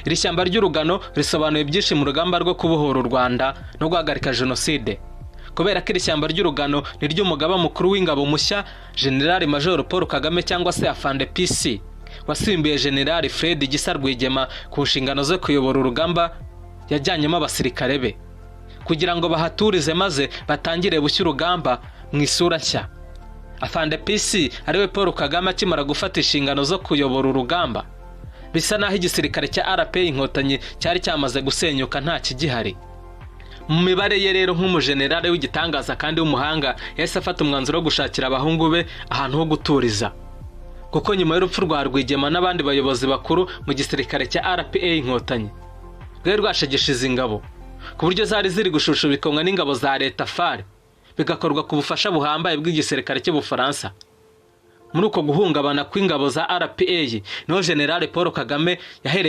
iri shyamba ry'urugano risobanuye byinshi mu rugamba rwo kubohora u Rwanda no guhagarika jenoside, kubera ko iri shyamba ry'urugano ni ry'umugaba mukuru w'ingabo mushya General Major Paul Kagame cyangwa se Afande PC wasimbuye General Fred Gisa Rwigema ku nshingano zo kuyobora urugamba yajyanyemo abasirikare be kugira ngo bahaturize maze batangire bushya urugamba mu isura nshya. Afande PC ariwe Paul Kagame akimara gufata inshingano zo kuyobora urugamba, bisa naho igisirikare cya RPA Inkotanyi cyari cyamaze gusenyuka nta kigihari. Mu mibare ye rero nk'umujenerale w'igitangaza kandi w'umuhanga yahise afata umwanzuro wo gushakira abahungu be ahantu ho guturiza, kuko nyuma y'urupfu rwa Rwigema n'abandi bayobozi bakuru mu gisirikare cya RPA Inkotanyi rwari rwashegeshize ingabo ku buryo zari ziri gushushubikanwa n'ingabo za leta FARC, bigakorwa ku bufasha buhambaye bw'igisirikare cy'Ubufaransa. Muri uko guhungabana kw'ingabo za RPA niho General Paul Kagame yahereye